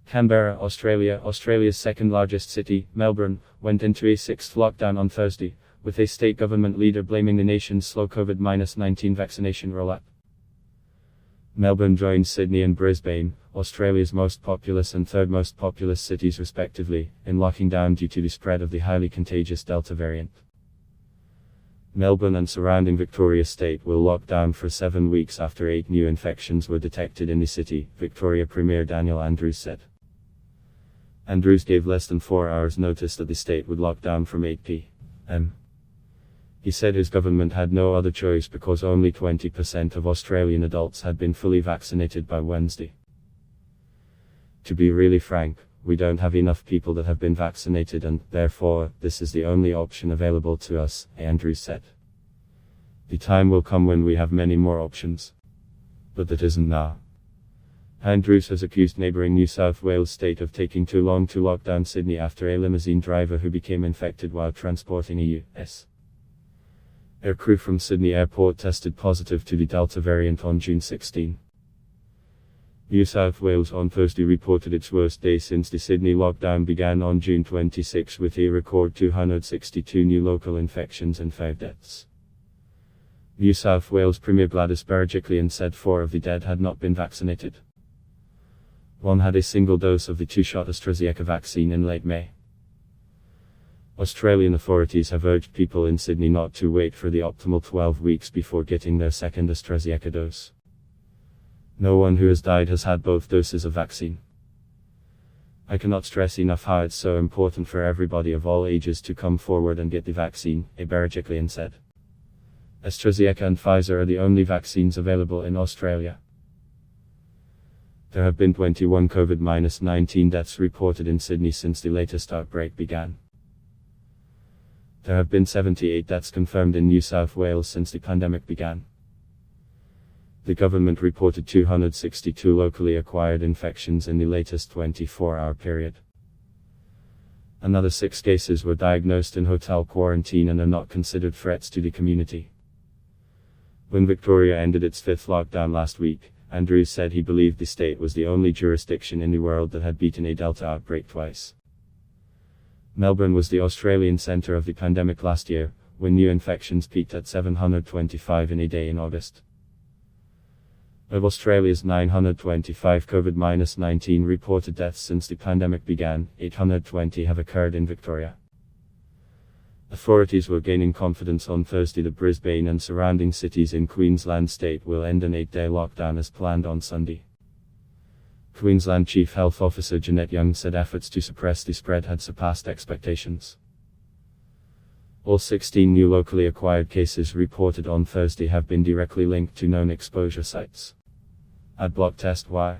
Canberra, Australia. Australia's second largest city, Melbourne, went into a sixth lockdown on Thursday, with a state government leader blaming the nation's slow COVID-19 vaccination rollout. Melbourne joined Sydney and Brisbane, Australia's most populous and third most populous cities respectively, in locking down due to the spread of the highly contagious Delta variant. Melbourne and surrounding Victoria State will lock down for 7 weeks after 8 new infections were detected in the city, Victoria Premier Daniel Andrews said. Andrews gave less than 4 hours notice that the state would lock down from 8 p.m. He said his government had no other choice because only 20% of Australian adults had been fully vaccinated by Wednesday. To be really frank, we don't have enough people that have been vaccinated and, therefore, this is the only option available to us, Andrews said. The time will come when we have many more options. But that isn't now. Andrews has accused neighbouring New South Wales state of taking too long to lock down Sydney after a limousine driver who became infected while transporting a U.S. aircrew from Sydney Airport tested positive to the Delta variant on June 16. New South Wales on Thursday reported its worst day since the Sydney lockdown began on June 26 with a record 262 new local infections and 5 deaths. New South Wales Premier Gladys Berejiklian said 4 of the dead had not been vaccinated. One had a single dose of the 2-shot AstraZeneca vaccine in late May. Australian authorities have urged people in Sydney not to wait for the optimal 12 weeks before getting their second AstraZeneca dose. No one who has died has had both doses of vaccine. I cannot stress enough how it's so important for everybody of all ages to come forward and get the vaccine, Berejiklian said. AstraZeneca and Pfizer are the only vaccines available in Australia. There have been 21 COVID-19 deaths reported in Sydney since the latest outbreak began. There have been 78 deaths confirmed in New South Wales since the pandemic began. The government reported 262 locally acquired infections in the latest 24-hour period. Another 6 cases were diagnosed in hotel quarantine and are not considered threats to the community. When Victoria ended its 5th lockdown last week, Andrews said he believed the state was the only jurisdiction in the world that had beaten a Delta outbreak twice. Melbourne was the Australian centre of the pandemic last year, when new infections peaked at 725 in a day in August. Of Australia's 925 COVID-19 reported deaths since the pandemic began, 820 have occurred in Victoria. Authorities were gaining confidence on Thursday that Brisbane and surrounding cities in Queensland state will end an 8-day lockdown as planned on Sunday. Queensland Chief Health Officer Jeanette Young said efforts to suppress the spread had surpassed expectations. All 16 new locally acquired cases reported on Thursday have been directly linked to known exposure sites. Adblock test Y.